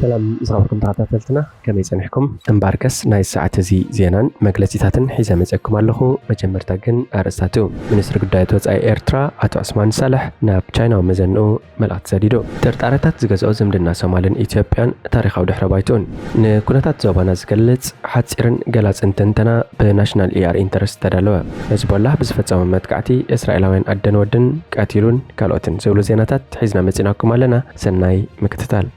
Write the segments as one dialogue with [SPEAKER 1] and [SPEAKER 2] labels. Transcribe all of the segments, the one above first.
[SPEAKER 1] سلام زغبكم تغطاتلتنا كما يسنحكم انباركس ناي الساعة زي زينان مجلسيتاتن حيزة مزاكم اللخو مجمرتاقن أرستاتو منسر قدايت وزاي إيرترا أتو عثمان صالح ناب تشاينا ومزنو ملغت ساديدو ترتارتات زغزو زمدنا سومالين إثيوبيان تاريخاو دحر بايتون نكونتات زوبانا زغلت حاتسيرن غلاس انتنتنا بناشنال إيار إنترست تدالوا نزبو الله بزفتزاو ممتكعتي إسرائيلاوين أدن ودن كاتيلون كالوتن زولو زيناتات حيزنا مزيناكم لنا سناي مكتتال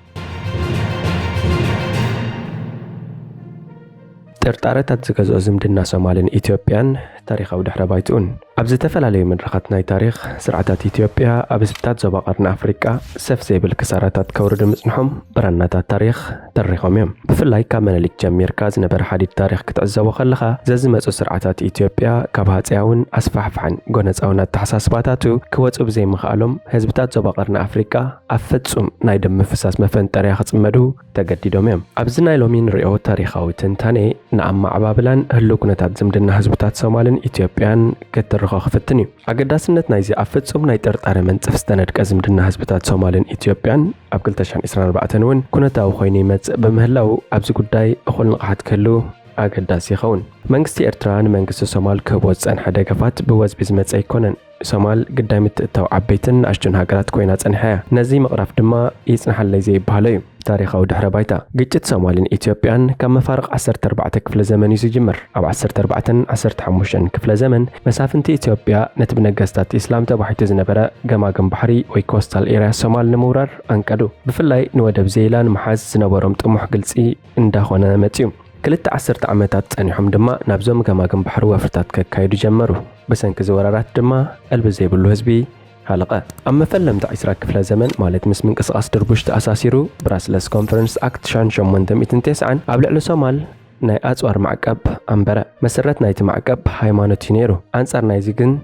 [SPEAKER 1] ترتارتات زغزو زمدنا سومالين إثيوبيان تاريخاو دحر بايتون أبز تفلالي من رخطناي تاريخ سرعتات إثيوبيا أبزبتات زوبا قرن أفريقيا سفزي بالكساراتات كورد مصنحهم برناتات تاريخ تاريخهم يوم بفلاي كامل لك جمير كاز نبر حديد تاريخ كتعزو خلخا زازمتو سرعتات إثيوبيا كابهات عون أسفحفحن قونت أونات تحساسباتاتو كواتو بزي مخالهم هزبتات زوبا قرن أفريقيا أفتسوم نايدم مفساس مفن تاريخ تمدو تقديدهم يوم أبزنا يلومين رئو تاريخاو تنتاني نعم عبابلان هلو كنتات زمدنا هزبتات سومالين إثيوبيان كتر خفتني أقداسنت نايزي أفتسوم نايترت أرمنت فستند كزمدنا هزبتات سومالين إثيوبيان أبقل تشان إسران ربعتنون كنتاو خويني مت بمهلاو أبزو قداي أخول نقحت كلو أقداس يخون منغستي إرتران منغست سومال كبوز أن حدا قفات بوز بزمت أيكونن سومال قدامت تاو عبيتن أشجن هاقرات كوينات أنحيا نزي مقرف دما يسنحل ليزي بهاليو تاريخ أو دحر بايتا قجت سومالين إثيوبيان كم مفارق 14 كفل زمن يسجمر أو 14 كفل زمن مسافنتي إثيوبيا نتبنقستات إسلام تبحيت زنبرا قماقم بحري ويكوستال إيرا سومال نمورر أنكادو بفلاي نودب زيلان محاز زنبرم طموح قلسي انداخونا متيوم كلت 10 عامات أنيحهم دما نابزوم قماقم بحر وفرتات كايدو جمرو بسنك زورارات دما البزي بلو هزبي حلقة أما فلم تعيسرا كفلا زمن مالت مسمن قصاص دربوش تأساسيرو براسلس كونفرنس أكت شان شموندم إتنتيسعن أبلع سومال ناي أزوار معقب أمبرا مسرت نايت معقب هايمانوتي نيرو أنصار نايزيقن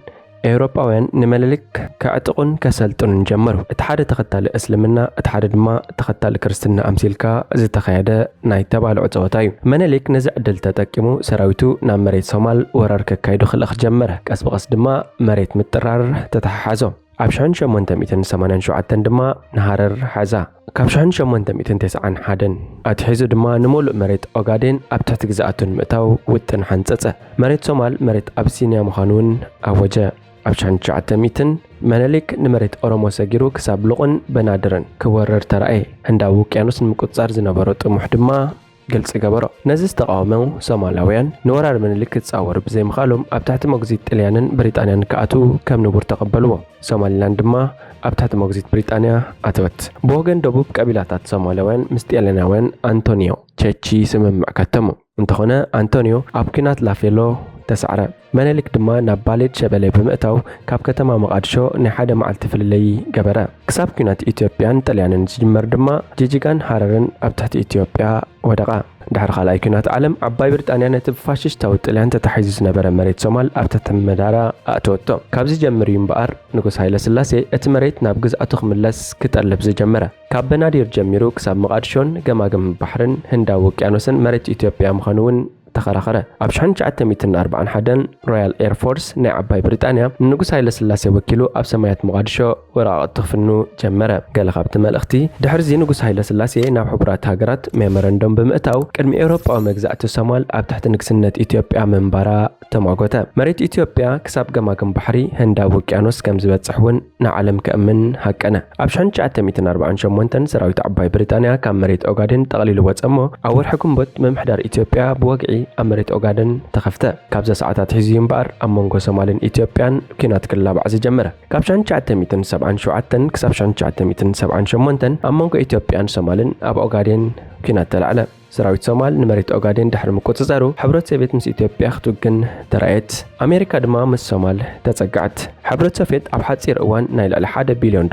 [SPEAKER 1] أوروباوين نمللك كعتقن كسلطن جمرو اتحاد تختال اسلمنا اتحاد دما تختال كرستنا امثيلكا زي تخيده ناي تبالع صوتاي منلك نزع دل تطقمو سراويتو نا مريت سومال ورار كايدو خلق جمره قس بقس دما مريت مترار تتحازو عبشان شمونتم 187 دما نهارر حزا كابشان شمونتم 191 اتحيزو دما نمول مريت اوغادين ابتحت جزاتون متاو وتن حنصصه مريت سومال مريت ابسينيا مخانون اوجه عبشان شعتميتن منالك نمرت أورمو سجيرو كساب لقن بنادرن كورر ترأي هندا وكيانوس مقصار زنبرو طموح دما قلص قبرو نزز تقاومو سومالاويان نورار منالك تصاور بزي مخالهم أبتحت مغزيت إليانن بريطانيان كأتو كم نبور تقبلوه سوماليلاند دما أبتحت مغزيت بريطانيا أتوت بوغن دوبوب قبيلاتات سومالاويان مستيالناويان أنطونيو تشيتشي سمم معكتمو انتخونا أنطونيو أبكينات لافيلو تسعر منالك دما ناباليد شبالي بمئتاو كاب كتما مقادشو نحادة معالت فللي قبرا كساب كينات إثيوبيان تليانن جمر دما جيجيغان حاررن أبتحت إثيوبيا ودقا دحر خلاي كينات عالم عباي بريطانيا نتب فاشش تاو تليان تتحيزيس نبرا مريت سومال أبتحت مدارا أتوتو كابزي جمريون بقار نقص هايلا سلاسي اتمريت نابقز أتوخ ملس كتقلب زي جمرا كاب بنادير جميرو كساب مقادشون قماقم بحرن هندا وكيانوسن مريت إثيوبيا مخانون تخرخره أبشحن جعت 240 حدن رويال إير فورس نعباي بريطانيا نقص هاي لسلاسي وكيلو أب سمايات مقادشو وراء تخفنو جمرة قال خابت مال أختي دحر زي نقص هاي لسلاسي ناب حبرات هاجرات ميمورندوم بمئتاو كرمي أوروبا ومجزأة سومال أب تحت نكسنة إثيوبيا من برا تماغوتا مريت إثيوبيا كساب قماقم بحري هندا وكيانوس كم زبات صحون نعلم كأمن هكأنا أبشحن جعت 240 شمونتن سراويت عباي بريطانيا كام مريت أوغادين تقليل واتسمو أول حكم بوت ممحدار إثيوبيا بوقعي أمريت أوغادن تخفته كابزا ساعتات حزيون بار أمونغو سومالين إثيوبيان كينات كلا بعز جمرة كابشان شعت 270 كسابشان شعت 278 أمونغو إثيوبيان سومالين أب أوغادين كينات تلعلم سراويت سومال نمريت أوغادين دحر مكوتزارو حبرت سوفيت مس إثيوبيا خطوغن ترأيت أمريكا دما مس سومال تتسقعت حبرت سوفيت أب حتصير أوان نايل على $1 بليون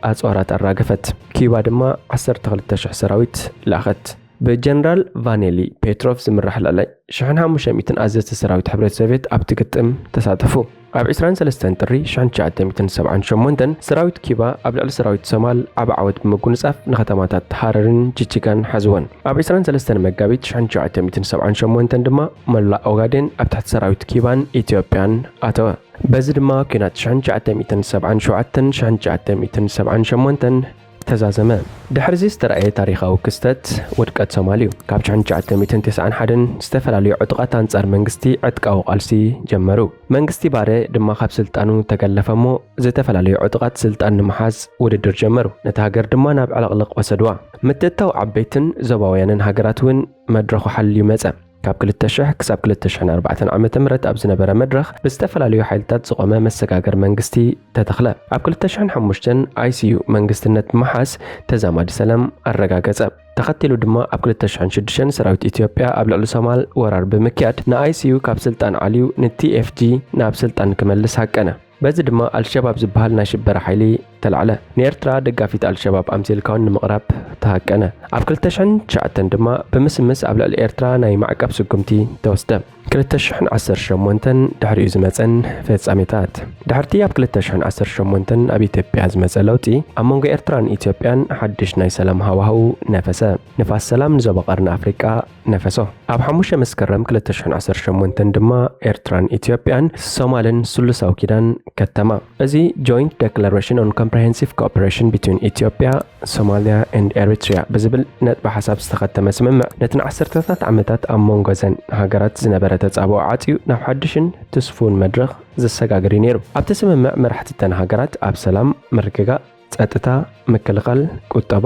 [SPEAKER 1] أصورات الراقفت كيوا دما 13 سراويت لاخت بجنرال فانيلي بيتروف زمرح لالي شحنها مشاميتن أزيز سراويت حبرت سوفيت أبتقتم تساتفو أب 23 طري شحن شعت 278 سراويت كيبا أبلع سراويت سومال أب عود بمكونساف نختماتات حاررن جيجيغان حزوان أب 23 مقابيت شحن شعت 278 دما ملا أوغادين أب تحت سراويت كيبان إثيوبيان أتوا بزد ما كانت شحن شعت 277 شحن شعت 278 ተዛዘመ ድሕርዚ ዝተረኣየ ታሪኻዊ ክስተት ውድቀት ሶማልዩ ካብ 1991 ዝተፈላለዩ ዕጡቓት አንጻር መንግስቲ ዕጥቃዊ ቃልሲ ጀመሩ መንግስቲ ባረ ድማ ካብ ስልጣኑ ተገለፈሞ ዝተፈላለዩ ዕጡቓት ስልጣን ንምሓዝ ውድድር ጀመሩ ነታ ሃገር ድማ ናብ ዕለቕልቕ ወሰድዋ ምትእታው ዓበይትን ዞባውያንን ሃገራት እውን መድረኹ ሓልዩ መጸ ካብ 2000 ክሳብ 2004 ዓመተ ምህረት ኣብ ዝነበረ መድረኽ ብዝተፈላለዩ ሓይልታት ዝቆመ መሰጋገር መንግስቲ ተተኽለ ኣብ 2005 ICU መንግስትነት መሓስ ተዛማዲ ሰላም አረጋገጸ ተኸቲሉ ድማ ኣብ 2006 ሰራዊት ኢትዮጵያ ኣብ ልዕሊ ሶማል ወራር ብምክያድ ንICU ካብ ስልጣን ዓልዩ ንTFG ናብ ስልጣን ክመልስ ሃቀነ በዚ ድማ አልሸባብ ዝበሃል ናይ ሽበራ ሓይሊ ተልዓለ ንኤርትራ ደጋፊት አልሸባብ ኣምሲልካውን ንምቕራብ ተሃቀነ ኣብ 2009 ድማ ብምስምስ ኣብ ልዕሊ ኤርትራ ናይ ማዕቀብ ስጉምቲ ተወስደ 2018 ድሕሪኡ ዝመፀን ፍጻሜታት ድሕርቲ ኣብ 2018 ኣብ ኢትዮጵያ ዝመፀ ለውጢ ኣብ መንጎ ኤርትራን ኢትዮጵያን ሓድሽ ናይ ሰላም ሃዋህው ነፈሰ ንፋስ ሰላም ንዞባ ቀርኒ ኣፍሪቃ ነፈሶ ኣብ 5 መስከረም 2018 ድማ ኤርትራን ኢትዮጵያን ሶማልን ስሉሳዊ ኪዳን ከተማ እዚ joint declaration on comprehensive cooperation between Ethiopia, Somalia and Eritrea ብዝብል ነጥቢ ሓሳብ ዝተኸተመ ስምምዕ ነቲ ዓሰርተታት ዓመታት ኣብ መንጎ ዘን ሃገራት ዝነበረ ተጻብኦ ዓጽዩ ናብ ሓድሽን ተስፉን መድረኽ ዘሰጋግር ነይሩ ኣብቲ ስምምዕ መራሕቲተን ሃገራት ኣብ ሰላም ምርግጋእ ጸጥታ ምክልኻል ቁጠባ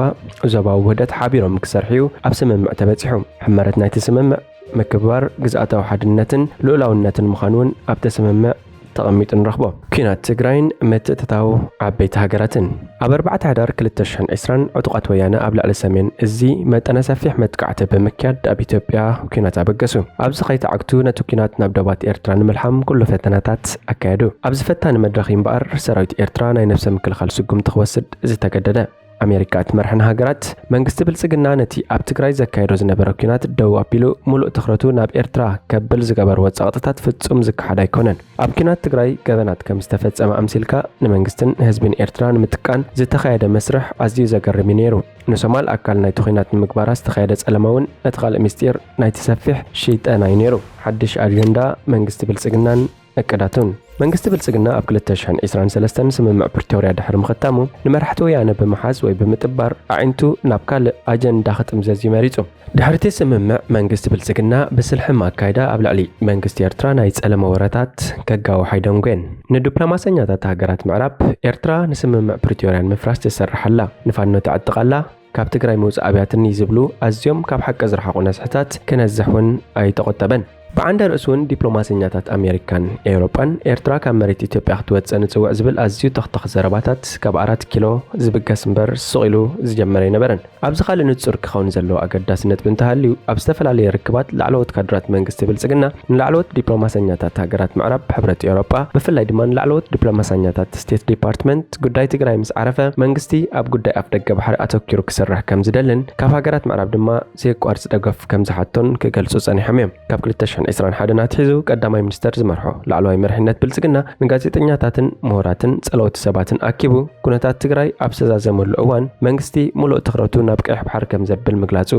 [SPEAKER 1] ዞባዊ ውህደት ሓቢሮም ክሰርሑ ኣብ ስምምዕ ተበጺሑ ሕመረት ናይቲ ስምምዕ ምክብባር ግዝኣታዊ ሓድነትን ልኡላውነትን ምዃኑን ኣብቲ ስምምዕ ተቐሚጡ ንረኽቦ ኩናት ትግራይን ምትእትታው ዓበይቲ ሃገራትን ኣብ 4 ሕዳር 2020 ዕጡቓት ወያነ ኣብ ልዕሊ ሰሜን እዚ መጠነ ሰፊሕ መጥቃዕቲ ብምክያድ ኣብ ኢትዮጵያ ኩናት ኣበገሱ ኣብዚ ከይተዓግቱ ነቲ ኩናት ናብ ደባት ኤርትራ ንምልሓም ኩሉ ፈተናታት ኣካየዱ ኣብዚ ፈታኒ መድረኽ እምበኣር ሰራዊት ኤርትራ ናይ ነፍሲ ምክልኻል ስጉምቲ ክወስድ ዝተገደደ አሜሪካ ትመርሕን ሃገራት መንግስቲ ብልጽግና ነቲ ኣብ ትግራይ ዘካየዶ ዝነበረ ኩናት ደው ኣቢሉ ሙሉእ ትኽረቱ ናብ ኤርትራ ከብል ዝገበርዎ ጸቕጥታት ፍጹም ዝከሓድ ኣይኮነን ኣብ ኩናት ትግራይ ገበናት ከም ዝተፈጸመ ኣምሲልካ ንመንግስትን ህዝብን ኤርትራ ንምትቃን ዝተኻየደ መስርሕ ኣዝዩ ዘገርም ነይሩ ንሶማል ኣካል ናይቲ ኩናት ንምግባራ ዝተኻየደ ጸለማውን እቲ ካልእ ምስጢር ናይቲ ሰፊሕ ሽይጠናይ ነይሩ ሓድሽ ኣጀንዳ መንግስቲ ብልጽግናን እቅዳቱን መንግስቲ ብልጽግና ኣብ 2023 ስምምዕ ፕሪቶሪያ ድሕሪ ምኽታሙ ንመራሕቲ ወያነ ብምሓዝ ወይ ብምጥባር ኣዒንቱ ናብ ካልእ ኣጀንዳ ክጥምዘዝ መሪጹ ድሕርቲ ስምምዕ መንግስቲ ብልጽግና ብስልሒ ኣካይዳ ኣብ ልዕሊ መንግስቲ ኤርትራ ናይ ጸለመ ወረታት ከጋውሓይ ደንጎን ንዲፕሎማሰኛታት ሃገራት ምዕራብ ኤርትራ ንስምምዕ ፕሪቶሪያ ምፍራስ ተሰርሓላ ንፋኖ ተዓጥቃላ ካብ ትግራይ ምውፃእ ኣብያትን ይዝብሉ ኣዝዮም ካብ ሓቂ ዝረሓቑ ነስሕታት ክነዝሕውን ኣይተቆጠበን بعند رأسون دبلوماسيات أمريكان أوروبان إيرترا كمريت إثيوبيا خطوات سنتسوع زبل أزيو تخطخ زرباتات كبارات كيلو زبقة سمبر سقيلو زجمرين برن أبز خال نتصور كخون زلو أقداس نت بنتهاليو أبستفل عليه ركبات لعلوت كادرات منجست بلسجنا لعلوت دبلوماسيات هاجرات معرب حبرة أوروبا بفل دمان لعلوت دبلوماسيات ستيت ديبارتمنت قداي تجرايمس عرفة منجستي أب قداي أفدق بحر أتوكيرو كسرح كم زدلن كف هاجرات معرب دما زي كوارس دقف كم زحتون كجلسوس أنا حميم كابل التشحن إسران حدنا تحزو قدامي منستر زمرحو لعلوي مرحنات بلسجنا من ጋዜጠኛታትን ሞራትን ጸሎት ሰባትን አኪቡ ኩነታት ትግራይ ኣብሰዛ ዘመሉ እዋን መንግስቲ ሙሉእ ትኽረቱ ናብ ቀይሕ ባሕር ከም ዘብል ምግላጹ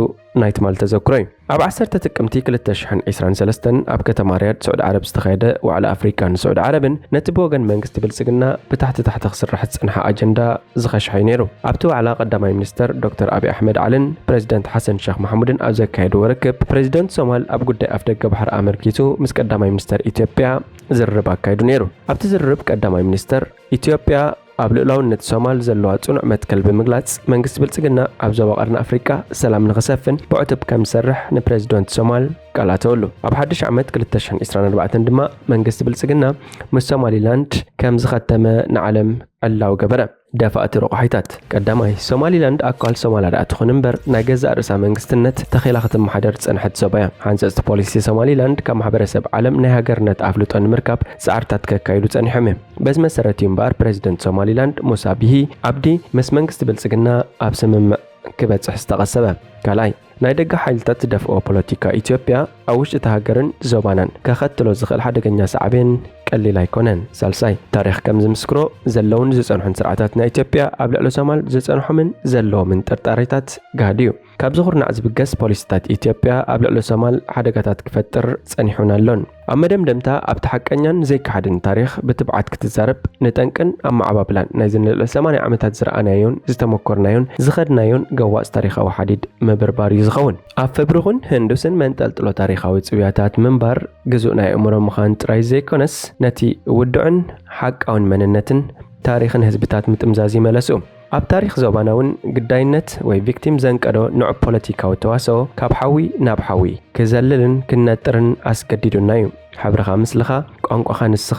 [SPEAKER 1] ናይት ማል ተዘክሮይ ኣብ 10 ጥቅምቲ 2023 ኣብ ከተማ ሪያድ ሳዑዲ ዓረብ ዝተኻየደ ዋዕላ ኣፍሪካን ሳዑዲ ዓረብን ነቲ ብወገን መንግስቲ ብልጽግና ብታሕቲ ክስራሕ ጽንሐ ኣጀንዳ ዝኸሽሐ ነይሩ ኣብቲ ዋዕላ ቀዳማይ ሚኒስተር ዶክተር አብይ አሕመድ ዓልን ፕሬዝዳንት ሐሰን ሼኽ መሐሙድን ኣብ ዘካየዱ ወረክብ ፕሬዝዳንት ሶማል ኣብ ጉዳይ ኣፍደገ ባሕር ኣመርኪቱ ምስ ቀዳማይ ሚኒስተር ኢትዮጵያ ዝርብ አካይዱ ነይሩ ኣብቲ ዝርብ ቀዳማይ ሚኒስተር ኢትዮጵያ ኣብ ልዕላውነት ሶማል ዘለዋ ጽኑዕ መትከል ብምግላጽ መንግስቲ ብልጽግና ኣብ ዞባ ቀርኒ ኣፍሪካ ሰላም ንኽሰፍን ብዕቱብ ከም ዝሰርሕ ንፕሬዝዳንት ሶማል ቃላተወሉ ኣብ ሓድሽ ዓመት 2024 ድማ መንግስቲ ብልጽግና ምስ ሶማሊላንድ ከም ዝኸተመ ንዓለም ዕላው ገበረ ደፋእቲ ረቑሒታት ቀዳማይ ሶማሊላንድ ኣካል ሶማልያ ትኹን እምበር ናይ ገዛእ ርእሳ መንግስትነት ተኺላ ክትመሓደር ጽንሐት ዞባያ ሓንፀፅቲ ፖሊሲ ሶማሊላንድ ካብ ማሕበረሰብ ዓለም ናይ ሃገርነት ኣፍልጦ ንምርካብ ጻዕርታት ከካይዱ ጸኒሖም በዚ መሰረት እምበር ፕሬዝዳንት ሶማሊላንድ ሙሳ ቢሂ ዓብዲ ምስ መንግስቲ ብልጽግና ኣብ ስምምዕ ክበጽሕ ዝተቐሰበ ካልኣይ ናይ ደጋ ሓይልታት ደፍኦ ፖለቲካ ኢትዮጵያ ኣብ ውሽጢ ሃገርን ዞባናን ከኸትሎ ዝኽእል ሓደገኛ ሳዕቤን ቀሊል ኣይኮነን። ሳልሳይ ታሪኽ ከም ዝምስክሮ ዘለውን ዝጸንሑን ስርዓታት ናይ ኢትዮጵያ ኣብ ልዕሊ ሶማል ዝጸንሖምን ዘለዎምን ጥርጣሬታት ጋድዩ ካብ ዝኹርናዕ ዝብገስ ፖሊሲታት ኢትዮጵያ ኣብ ልዕሊ ሶማል ሓደጋታት ክፈጥር ጸኒሑን ኣሎን። ኣብ መደምደምታ ኣብቲ ሓቀኛን ዘይከሓድን ታሪኽ ብትብዓት ክትዛረብ ንጠንቅን ኣማዕባብላን ናይ ዝንልዕሊ 80 ዓመታት ዝረኣናዮን ዝተመኮርናዮን ዝኸድናዮን ገዋፅ ታሪኻዊ ሓዲድ ምብርባር እዩ ዝኸውን። ኣብ ፈብሪኹን ህንዱስን መንጠልጥሎ ታሪኻዊ ጽብያታት ምንባር ግዙእ ናይ እምሮ ምዃን ጥራይ ዘይኮነስ ነቲ ውድዕን ሓቃውን መንነትን ታሪኽን ህዝብታት ምጥምዛዝ ይመለሱ። ኣብ ታሪኽ ዞባናውን ግዳይነት ወይ ቪክቲም ዘንቀዶ ንዑ ፖለቲካዊ ተዋስኦ ካብ ሓዊ ናብ ሓዊ ክዘልልን ክነጥርን ኣስገዲዱና እዩ። ሕብርኻ ምስልኻ ቋንቋኻ ንስኻ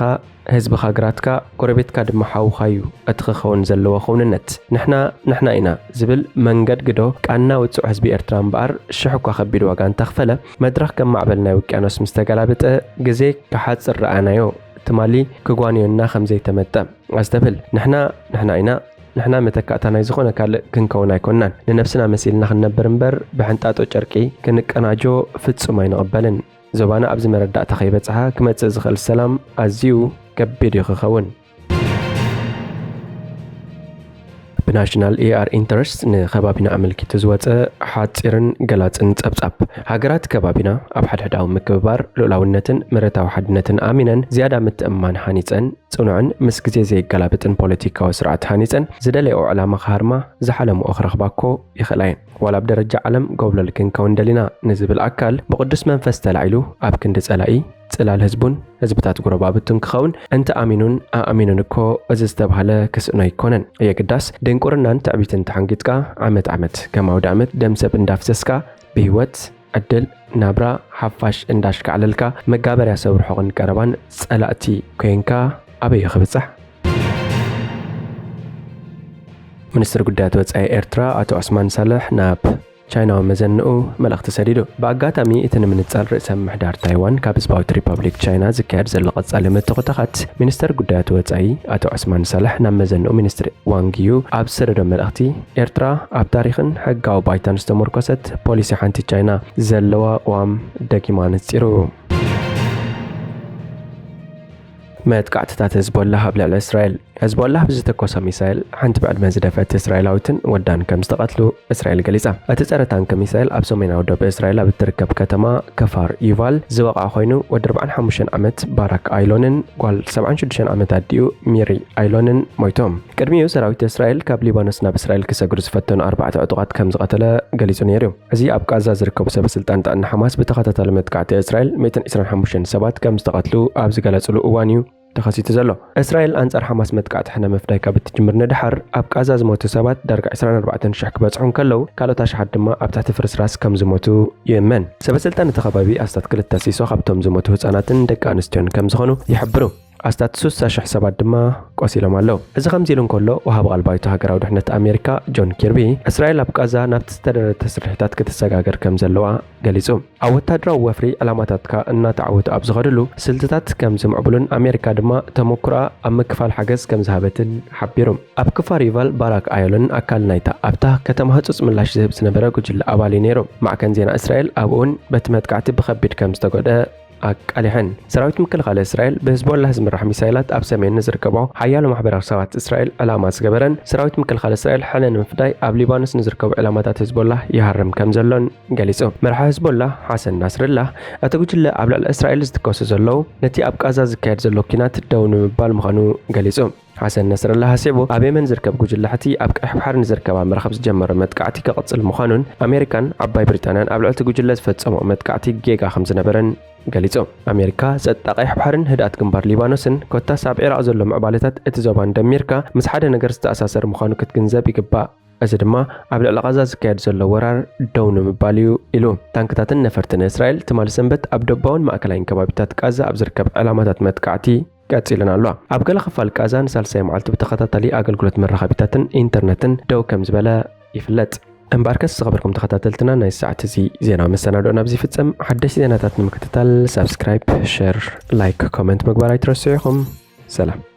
[SPEAKER 1] ህዝብኻ ግራትካ ጎረቤትካ ድማ ሓውኻ እዩ እቲ ክኸውን ዘለዎ ኹንነት ንሕና ኢና ዝብል መንገድ ግዶ ቃና ውፅዕ ህዝቢ ኤርትራ እምበኣር ሽሕ እኳ ከቢድ ዋጋ እንተኽፈለ መድረኽ ከም ማዕበል ናይ ውቅያኖስ ምስ ተገላበጠ ግዜ ክሓፅር ረኣናዮ ትማሊ ክጓንዮና ከምዘይተመጠ ኣስተብል ንሕና ኢና ንሕና መተካእታ ናይ ዝኾነ ካልእ ክንከውን ኣይኮናን። ንነፍስና መሲልና ክንነብር እምበር ብሕንጣጦ ጨርቂ ክንቀናጆ ፍጹም ኣይንቕበልን። ዞባና ኣብዚ መረዳእታ ከይበፅሓ ክመጽእ ዝኽእል ሰላም ኣዝዩ ከቢድ እዩ ክኸውን። ብናሽናል ኤአር ኢንተረስት ንኸባቢና ኣመልኪቱ ዝወፀ ሓፂርን ገላፅን ጸብጻብ ሃገራት ከባቢና ኣብ ሓድሕዳዊ ምክብባር ልኡላውነትን ምረታዊ ሓድነትን ኣሚነን ዝያዳ ምትእምማን ሃኒፀን ጽኑዕን ምስ ግዜ ዘይገላብጥን ፖለቲካዊ ስርዓት ሃኒፀን ዝደለየኦ ዕላማ ክሃርማ ዝሓለምኦ ክረኽባኮ ይኽእላ እየን። ዋላ ኣብ ደረጃ ዓለም ጎብለል ክንከውን ደሊና ንዝብል ኣካል ብቅዱስ መንፈስ ተላዒሉ ኣብ ክንዲ ጸላኢ ጽላል ህዝቡን ህዝብታት ጉረባብቱን ክኸውን እንተ ኣሚኑን ኣሚኑን እኮ እዚ ዝተባህለ ክስእኖ ይኮነን። የግዳስ ድንቁርናን ትዕቢትን ተሓንጊጥካ ዓመት ከም ኣውደ ዓመት ደም ሰብ እንዳፍሰስካ ብህይወት ዕድል ናብራ ሓፋሽ እንዳሽካዕለልካ መጋበርያ ሰብ ርሑቕን ቀረባን ጸላእቲ ኮንካ ኣበይ ክብፅሕ? ሚኒስትር ጉዳያት ወጻኢ ኤርትራ ኣቶ ዑስማን ሳልሕ ናብ ቻይናዊ መዘንኡ መልእኽቲ ሰዲዱ። ብኣጋጣሚ እቲ ንምንጻር ርእሰ ምሕዳር ታይዋን ካብ ህዝባዊት ሪፐብሊክ ቻይና ዝካየድ ዘሎ ቐጻሊ ምትኹታኻት ሚኒስተር ጉዳያት ወጻኢ ኣቶ ዑስማን ሳልሕ ናብ መዘንኡ ሚኒስትሪ ዋንጊዩ ኣብ ዝሰደዶ መልእኽቲ ኤርትራ ኣብ ታሪኽን ሕጋዊ ባይታን ዝተመርኮሰት ፖሊሲ ሓንቲ ቻይና ዘለዋ ቅዋም ደጊማ ነፂሩ። መጥቃዕትታት ህዝቦላህ ኣብ ልዕሊ እስራኤል ህዝቦላህ ብዝተኮሰ ሚሳኤል ሓንቲ ብዕድመ ዝደፈት እስራኤላዊትን ወዳን ከም ዝተቐትሉ እስራኤል ገሊጻ። እቲ ጸረ ታንክ ሚሳኤል ኣብ ሰሜናዊ ደቡብ እስራኤል ኣብ እትርከብ ከተማ ከፋር ዩቫል ዝወቕዓ ኮይኑ ወዲ 45 ዓመት ባራክ ኣይሎንን ጓል 76 ዓመት ኣዲኡ ሚሪ ኣይሎንን ሞይቶም። ቅድሚኡ ሰራዊት እስራኤል ካብ ሊባኖስ ናብ እስራኤል ክሰግሩ ዝፈተኑ 4 ዕጡቓት ከም ዝቐተለ ገሊጹ ነይሩ። እዚ ኣብ ጋዛ ዝርከቡ ሰበስልጣን ጥዕና ሓማስ ብተኸታታሊ መጥቃዕቲ እስራኤል 125 ሰባት ከም ዝተቐትሉ ኣብ ዝገለጹሉ እዋን እዩ ተኸሲቱ ዘሎ። እስራኤል ኣንጻር ሓማስ መጥቃዕቲ ሕነ መፍዳይ ካብ እትጅምር ንድሓር ኣብ ጋዛ ዝሞቱ ሰባት ዳርጋ 24,000 ክበጽሑን ከለዉ ካልኦት ኣሽሓት ድማ ኣብ ትሕቲ ፍርስራስ ከም ዝሞቱ ይእመን። ሰበስልጣን እቲ ከባቢ ኣስታት 2 ሲሶ ካብቶም ዝሞቱ ህጻናትን ደቂ ኣንስትዮን ከም ዝኾኑ ይሕብሩ። ኣስታት 3,000 ሰባት ድማ ቆሲሎም ኣለዉ። እዚ ከምዚ ኢሉ እንከሎ ወሃቢ ቃልባይቱ ሃገራዊ ድሕነት ኣሜሪካ ጆን ኪርቢ እስራኤል ኣብ ጋዛ ናብቲ ዝተደረተ ተስሪሕታት ክትሰጋገር ከም ዘለዋ ገሊጹ። ኣብ ወታደራዊ ወፍሪ ዕላማታትካ እናተዓወቱ ኣብ ዝኸድሉ ስልትታት ከም ዝምዕብሉን ኣሜሪካ ድማ ተመኩራ ኣብ ምክፋል ሓገዝ ከም ዝሃበትን ሓቢሩ። ኣብ ክፋር ዩቫል ባራክ ኣዮልን ኣካል ናይታ ኣብታ ከተማ ህጹጽ ምላሽ ዝህብ ዝነበረ ጉጅለ ኣባል እዩ ነይሩ። ማዕከን ዜና እስራኤል ኣብኡን በቲ መጥቃዕቲ ብኸቢድ ከም ዝተጎድአ ኣቃሊሕን። ሰራዊት ምክልኻል እስራኤል ብህዝቦላህ ዝምራሕ ሚሳይላት ኣብ ሰሜን ዝርከቦ ሓያሎ ማሕበረሰባት እስራኤል ዕላማ ዝገበረን ሰራዊት ምክልኻል እስራኤል ሕነ ንምፍዳይ ኣብ ሊባኖስ ንዝርከቡ ዕላማታት ህዝቦላህ ይሃርም ከም ዘሎን ገሊጹ። መራሒ ህዝቦላህ ሓሰን ናስርላህ እቲ ጉጅለ ኣብ ልዕሊ እስራኤል ዝትከሱ ዘለዉ ነቲ ኣብ ጋዛ ዝካየድ ዘሎ ኪናት ደው ንምባል ምዃኑ ገሊጹ። ሓሰን ናስርላህ ሓሲቡ ኣብ የመን ዝርከብ ጉጅለ ሕቲ ኣብ ቀይሕ ባሕሪ ንዝርከባ መራኸብ ዝጀመረ መጥቃዕቲ ክቕጽል ምዃኑን ኣሜሪካን ዓባይ ብሪጣንያን ኣብ ልዕሊ ጉጅለ ዝፈጸሞ መጥቃዕቲ ጌጋ ከም ዝነበረን ገሊጹ። ኣሜሪካ ጸጥታ ቀይሕ ባሕርን ህድኣት ግንባር ሊባኖስን ኮታስ ኣብ ኢራቅ ዘሎ ምዕባለታት እቲ ዞባን ደሚርካ ምስ ሓደ ነገር ዝተኣሳሰር ምዃኑ ክትግንዘብ ይግባእ። እዚ ድማ ኣብ ልዕሊ ጋዛ ዝካየድ ዘሎ ወራር ደው ንምባል እዩ ኢሉ። ታንክታትን ነፈርትን እስራኤል ትማሊ ሰንበት ኣብ ደባውን ማእከላይን ከባቢታት ጋዛ ኣብ ዝርከብ ዕላማታት መጥቃዕቲ ቀፂለን ኣለዋ። ኣብ ገለ ክፋል ጋዛ ንሳልሳይ መዓልቲ ብተኸታታሊ ኣገልግሎት መራኸቢታትን ኢንተርነትን ደው ከም ዝበለ ይፍለጥ። እምባርከስ ዝኸበርኩም ተኸታተልትና ናይ ሰዓት እዚ ዜና መሰናዶ ናብዚ ፍጽም። ሓደሽቲ ዜናታት ንምክትታል ሰብስክራይብ፣ ሼር፣ ላይክ፣ ኮሜንት ምግባር ኣይትረስዑ ኢኹም። ሰላም።